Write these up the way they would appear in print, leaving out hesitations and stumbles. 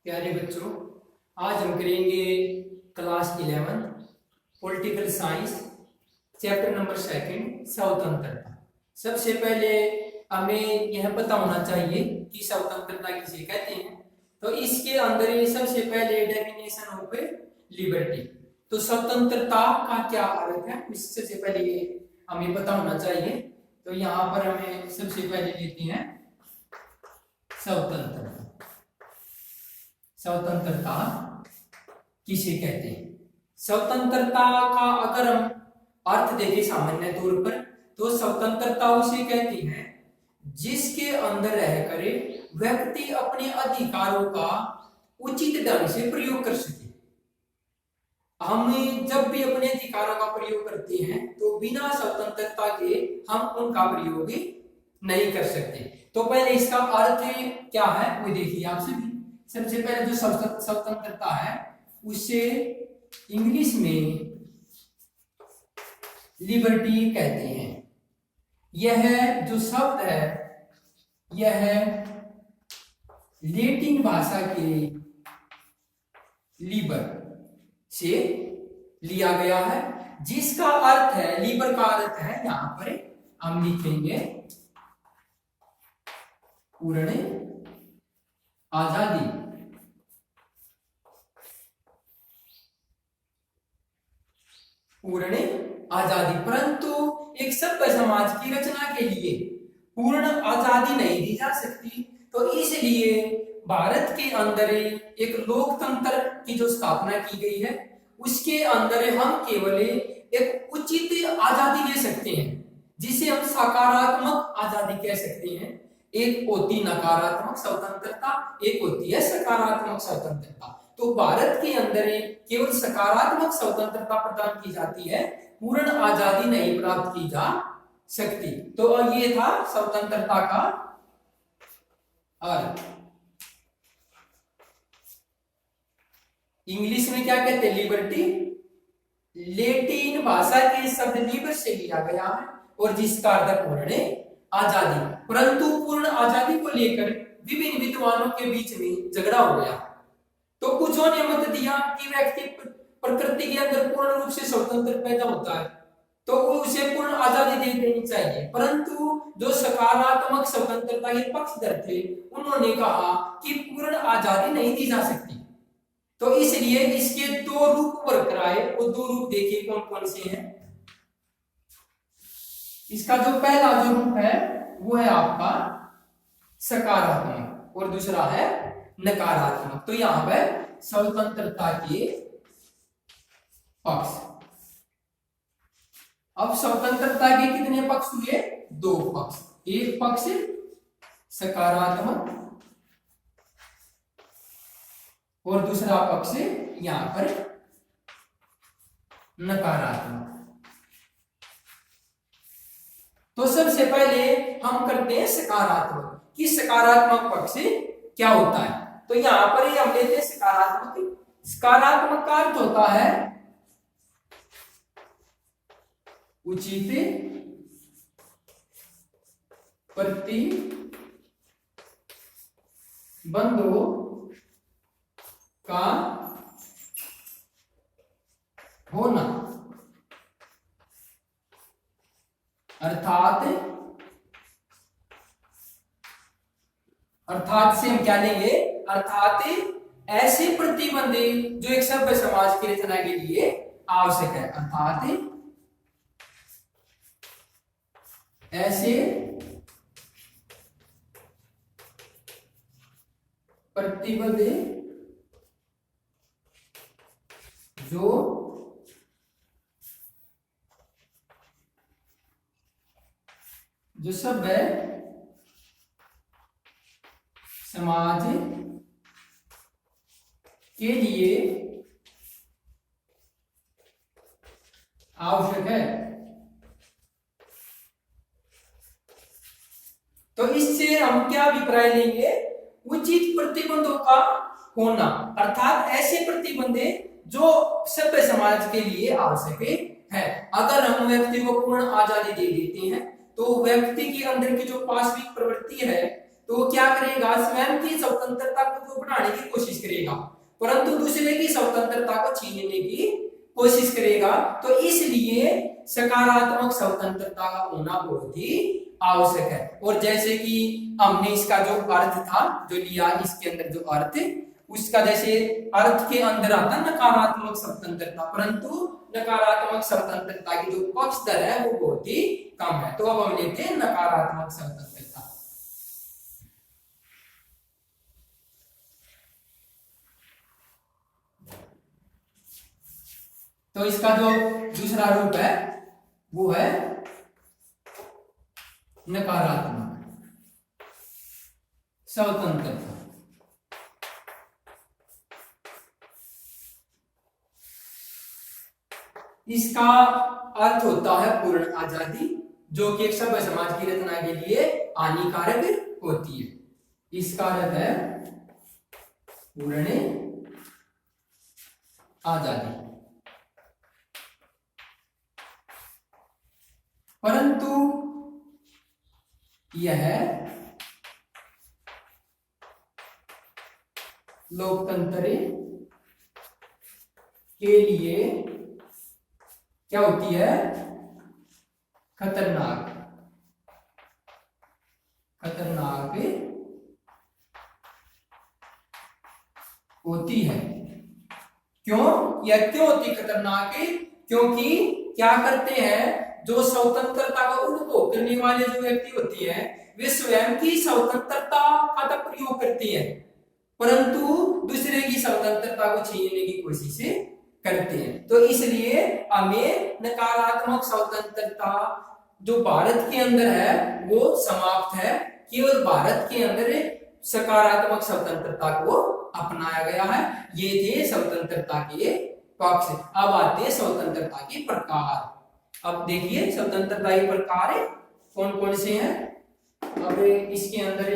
प्यारे बच्चों, आज हम करेंगे class 11 political science chapter number 2 स्वतंत्रता। सबसे पहले हमें यह पता होना चाहिए कि स्वतंत्रता किसे कहते हैं। तो इसके अंदर ये सबसे पहले डेफिनेशन ऑफ लिबर्टी। तो स्वतंत्रता का क्या अर्थ है, इससे सबसे पहले ये हमें पता होना चाहिए। तो यहाँ पर हमें सबसे पहले लेते हैं स्वतंत्रता। स्वतंत्रता किसे कहते हैं? स्वतंत्रता का अगर हम अर्थ देखें सामान्य तौर पर, तो स्वतंत्रता उसे कहते हैं जिसके अंदर रहकर व्यक्ति अपने अधिकारों का उचित ढंग से प्रयोग कर सके। हम जब भी अपने अधिकारों का प्रयोग करते हैं तो बिना स्वतंत्रता के हम उनका प्रयोग नहीं कर सकते। तो पहले इसका अर्थ क्या है वो देखिए आप सभी। सबसे पहले जो स्वतंत्रता है उसे इंग्लिश में लिबर्टी कहते हैं। यह जो शब्द है यह लैटिन भाषा के लिबर से लिया गया है, जिसका अर्थ है, लिबर का अर्थ है, यहां पर हम लिखेंगे पूर्ण आजादी। पूर्ण आजादी। परंतु एक सभ्य समाज की रचना के लिए पूर्ण आजादी नहीं दी जा सकती, तो इसलिए भारत के अंदर एक लोकतंत्र की जो स्थापना की गई है उसके अंदर हम केवल एक उचित आजादी ले सकते हैं, जिसे हम सकारात्मक आजादी कह सकते हैं। एक होती नकारात्मक स्वतंत्रता, एक होती है सकारात्मक स्वतंत्रता। तो भारत के अंदर केवल सकारात्मक स्वतंत्रता प्रदान की जाती है, पूर्ण आजादी नहीं प्राप्त की जा सकती। तो ये था स्वतंत्रता का अर्थ। इंग्लिश में क्या कहते हैं? लिबर्टी। लैटिन भाषा के शब्द लिबर से लिया गया है और जिसका अर्थ पूर्ण आजादी। परंतु पूर्ण आजादी को लेकर विभिन्न विद्वानों के बीच में झगड़ा हो गया। तो कुछों ने मत दिया कि व्यक्ति प्रकृति के अंदर पूर्ण रूप से स्वतंत्र पैदा होता है तो वो उसे पूर्ण आजादी दे देनी चाहिए। परंतु जो सकारात्मक स्वतंत्रता के पक्षधर थे उन्होंने कहा कि पूर्ण आजादी नहीं दी जा सकती। तो इसलिए इसके दो रूप उभर कर आए। वो दो रूप देखिए कौन कौन से हैं। इसका जो पहला जो रूप है वो है आपका सकारात्मक और दूसरा है नकारात्मक। तो यहां पर स्वतंत्रता के पक्ष। अब स्वतंत्रता के कितने पक्ष हुए? दो पक्ष। एक पक्ष सकारात्मक और दूसरा पक्ष यहां पर नकारात्मक। तो सबसे पहले हम करते हैं सकारात्मक कि सकारात्मक पक्ष क्या होता है। तो यहां पर हम लेते हैं सकारात्मक। सकारात्मक का अर्थ होता है उचित प्रतिबंधों का होना। अर्थात से हम क्या लेंगे? अर्थात ऐसे प्रतिबंध जो एक सभ्य समाज की रचना के लिए आवश्यक है। अर्थात ऐसे प्रतिबंध जो सभ्य समाज के लिए आवश्यक है। तो इससे हम क्या अभिप्राय लेंगे? उचित प्रतिबंधों का होना। अर्थात ऐसे प्रतिबंध जो सभ्य समाज के लिए आवश्यक है। अगर हम व्यक्ति को पूर्ण आजादी दे देते हैं तो व्यक्ति के अंदर की जो पाशविक प्रवृत्ति है तो क्या करेगा, स्वयं की स्वतंत्रता को तो बढ़ाने की कोशिश करेगा, परंतु दूसरे की स्वतंत्रता को छीनने की कोशिश करेगा। तो इसलिए सकारात्मक स्वतंत्रता का होना बहुत ही आवश्यक है। और जैसे कि हमने इसका जो अर्थ था जो लिया, इसके अंदर जो अर्थ उसका जैसे अर्थ के अंदर आता नकारात्मक स्वतंत्रता, परंतु नकारात्मक स्वतंत्रता की जो पक्ष दर है वो बहुत ही कम है। तो अब हम लेते हैं नकारात्मक स्वतंत्रता। तो इसका जो दूसरा रूप है वो है नकारात्मक स्वतंत्रता। इसका अर्थ होता है पूर्ण आजादी, जो कि एक सभ्य समाज की रचना के लिए हानिकारक होती है। इसका अर्थ है पूर्ण आजादी, परंतु यह लोकतंत्र के लिए क्या होती है, खतरनाक होती है। क्यों, यह क्यों होती खतरनाक है? क्योंकि क्या करते हैं, जो स्वतंत्रता का उपभोग करने वाले जो व्यक्ति होती है वे स्वयं की स्वतंत्रता का तो प्रयोग करते हैं, परंतु दूसरे की स्वतंत्रता को छीनने की कोशिश करते हैं। तो इसलिए हमें नकारात्मक स्वतंत्रता जो भारत के अंदर है वो समाप्त है, केवल भारत के अंदर सकारात्मक स्वतंत्रता को अपनाया गया है। ये थे स्वतंत्रता के पक्ष। अब आते हैं स्वतंत्रता के प्रकार। अब देखिए स्वतंत्रता के प्रकार कौन कौन से हैं। अब इसके अंदर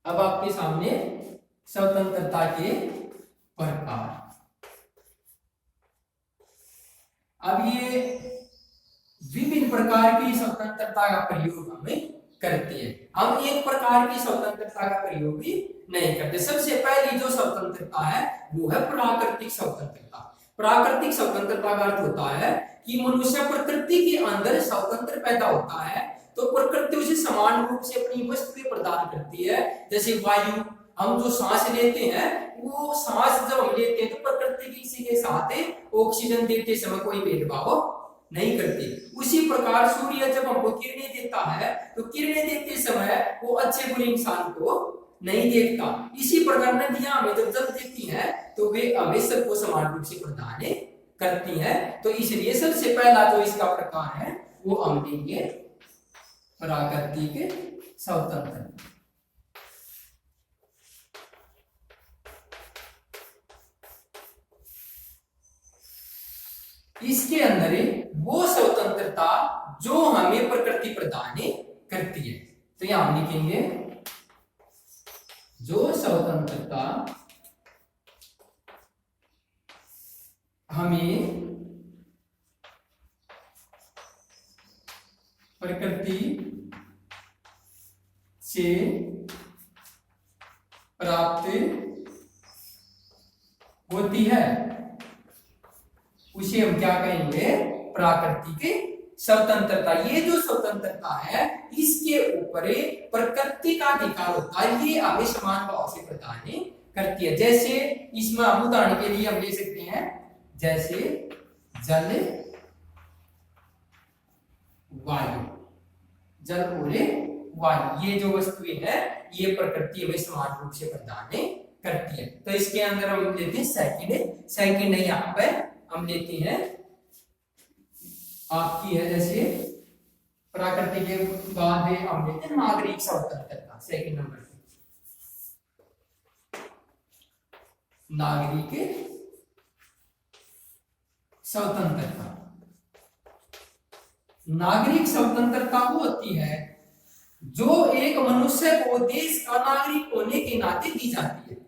अब आपके सामने स्वतंत्रता के प्रकार। अब ये विभिन्न प्रकार की स्वतंत्रता का प्रयोग हमें करते हैं। हम एक प्रकार की स्वतंत्रता का प्रयोग भी नहीं करते। सबसे पहली जो स्वतंत्रता है वो है प्राकृतिक स्वतंत्रता। प्राकृतिक स्वतंत्रता का अर्थ होता है कि मनुष्य प्रकृति के अंदर स्वतंत्र पैदा होता है, तो प्रकृति उसे समान रूप से अपनी वस्तुएं प्रदान करती है। जैसे वायु, हम जो सांस लेते हैं वो सांस जब हम लेते हैं तो प्रकृति किसी के साथ ऑक्सीजन देते समय कोई भेदभाव नहीं करती। उसी प्रकार सूर्य जब हमको किरणें देता है तो किरणें देते समय वो अच्छे बुरे इंसान को नहीं देखता। इसी प्रकार नदियां हमें जब जल देती हैं तो वे हमें सबको समान रूप से प्रदान करती हैं। तो इसलिए सबसे पहला जो इसका प्रकार है वो हम लेंगे प्राकृतिक स्वतंत्रता। इसके अंदर वो स्वतंत्रता जो हमें प्रकृति प्रदान करती है। तो यहां हम लिखेंगे जो स्वतंत्रता हमें प्रकृति से प्राप्त होती है उसे हम क्या कहेंगे, प्राकृतिक स्वतंत्रता। ये जो स्वतंत्रता है इसके ऊपर प्रकृति का अधिकार होता है, ये हमें समान भाव से प्रदान करती है। जैसे इसमें हम उदाहरण के लिए हम ले सकते हैं, जैसे जल वायु, जल और वायु, ये जो वस्तुएं हैं ये प्रकृति हमें समान रूप से प्रदान करती है। तो इसके अंदर हम लेते हैं सेकंड यहाँ पे हम लेते हैं आपकी है, जैसे प्रकृति के बाद हम लेते हैं नागरिक स्वतंत्रता। सेकंड नंबर नागरिक स्वतंत्रता। नागरिक स्वतंत्रता वो होती है जो एक मनुष्य को देश का नागरिक होने के नाते दी जाती है।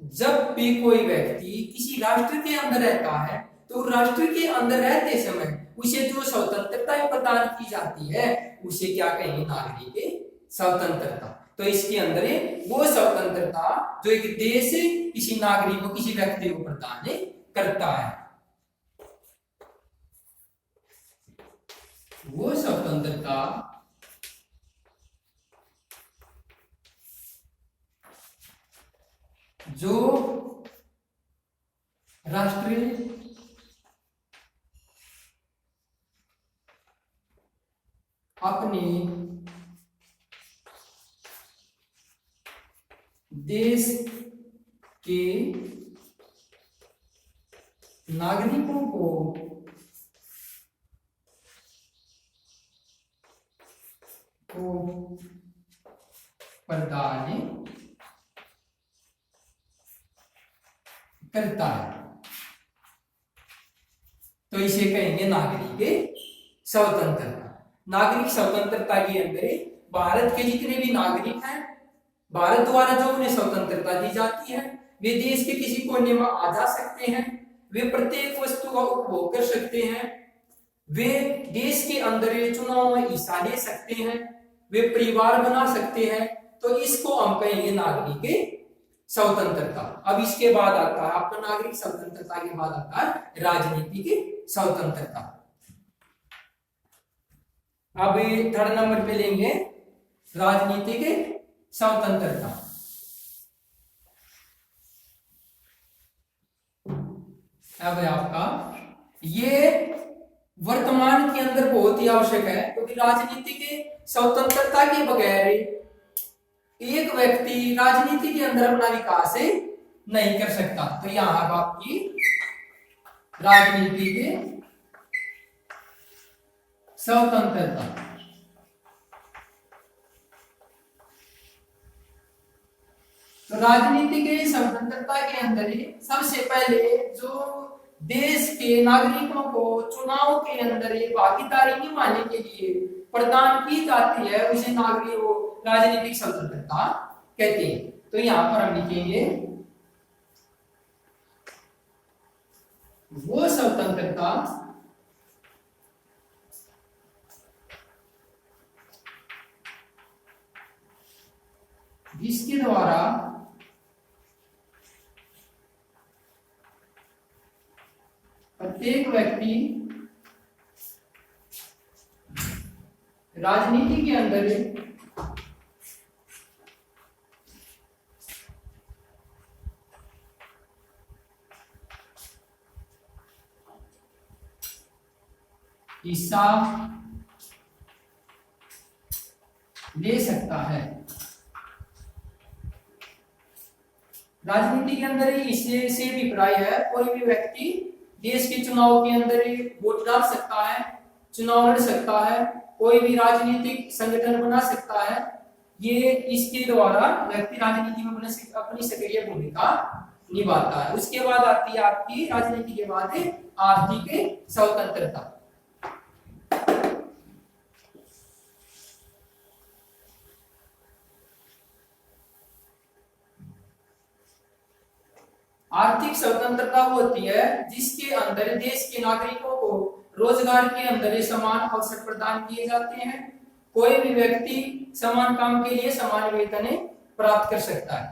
जब भी कोई व्यक्ति किसी राष्ट्र के अंदर रहता है तो राष्ट्र के अंदर रहते समय उसे जो स्वतंत्रता प्रदान की जाती है उसे क्या कहेंगे, नागरिक स्वतंत्रता। तो इसके अंदर वो स्वतंत्रता जो एक देश किसी नागरिक को, किसी व्यक्ति को प्रदान करता है, वो स्वतंत्रता जो राष्ट्र अपने देश के नागरिकों को प्रदान करता है, तो इसे कहेंगे नागरिक स्वतंत्रता। नागरिक स्वतंत्रता के अंदर भारत के जितने भी नागरिक हैं, भारत द्वारा जो उन्हें स्वतंत्रता दी जाती है, वे देश के किसी कोने में आ जा सकते हैं, वे प्रत्येक वस्तु का उपभोग कर सकते हैं, वे देश के अंदर चुनाव में हिस्सा ले सकते हैं, वे परिवार बना सकते हैं। तो इसको हम कहेंगे नागरिक स्वतंत्रता। अब इसके बाद आता है आपका नागरिक स्वतंत्रता के बाद आता है राजनीतिक स्वतंत्रता। अब थर्ड नंबर पे लेंगे राजनीतिक स्वतंत्रता। अब आपका ये वर्तमान के अंदर बहुत ही आवश्यक है, क्योंकि राजनीतिक स्वतंत्रता के बगैर एक व्यक्ति राजनीति के अंदर अपना विकास नहीं कर सकता। तो यहां आपकी राजनीति के स्वतंत्रता, तो राजनीति के स्वतंत्रता के अंदर सबसे पहले जो देश के नागरिकों को चुनाव के अंदर भागीदारी निभाने के लिए प्रदान की जाती है उसे नागरिक राजनीतिक स्वतंत्रता कहते हैं। तो यहां पर हम लिखेंगे वो स्वतंत्रता जिसके द्वारा प्रत्येक व्यक्ति राजनीति के अंदर हिस्सा ले सकता है। राजनीति के अंदर इससे से अभिप्राय है कोई भी व्यक्ति देश के चुनाव के अंदर वोट डाल सकता है, चुनाव लड़ सकता है, कोई भी राजनीतिक संगठन बना सकता है। ये इसके द्वारा व्यक्ति राजनीति में अपनी सक्रिय भूमिका निभाता है। उसके बाद आती है आपकी राजनीति के बाद आर्थिक स्वतंत्रता। आर्थिक स्वतंत्रता वो होती है जिसके अंदर देश के नागरिकों को रोजगार के अंदर समान अवसर प्रदान किए जाते हैं। कोई भी व्यक्ति समान काम के लिए समान वेतन प्राप्त कर सकता है।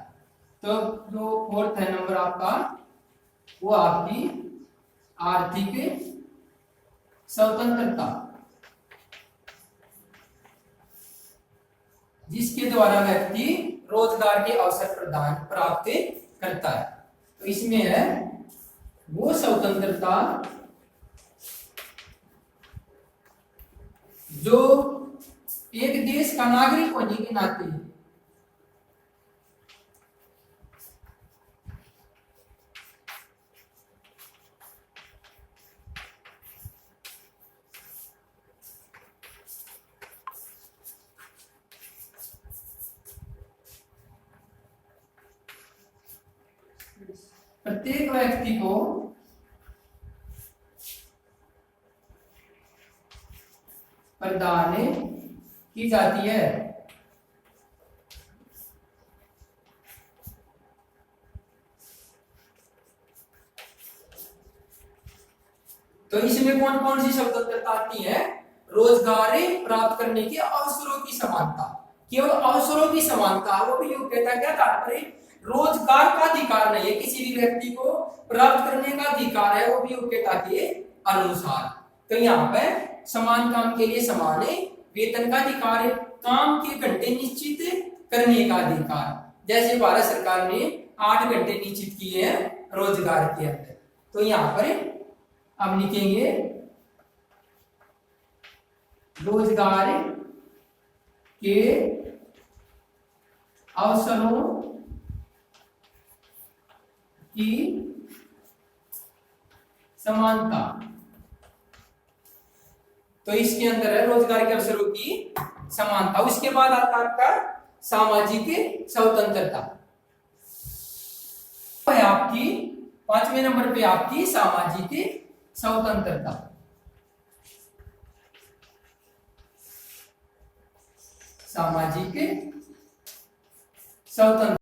तो जो फोर्थ है नंबर आपका, वो आपकी आर्थिक स्वतंत्रता, जिसके द्वारा व्यक्ति रोजगार के अवसर प्रदान प्राप्त करता है। तो इसमें है वो स्वतंत्रता जो एक देश का नागरिक होने के नाते प्रत्येक व्यक्ति को प्रदान की जाती है। तो इसमें कौन कौन सी स्वतंत्रता आती है? रोजगार प्राप्त करने के अवसरों की समानता, केवल अवसरों की समानता, वो भी योग्यता क्या तात्पर्य? रोजगार का अधिकार नहीं है, किसी भी व्यक्ति को प्राप्त करने का अधिकार है, वो भी योग्यता के अनुसार। तो यहाँ पे समान काम के लिए समान वेतन का अधिकार है, काम के घंटे निश्चित करने का अधिकार, जैसे भारत सरकार ने 8 घंटे निश्चित किए हैं रोजगार के अंदर। तो यहाँ पर अब लिखेंगे रोजगार के अवसरों की समानता। तो इसके अंदर है रोजगार के अवसरों की समानता। उसके बाद आता है आपका सामाजिक स्वतंत्रता, है आपकी 5वें नंबर पे आपकी सामाजिक स्वतंत्रता। सामाजिक स्वतंत्रता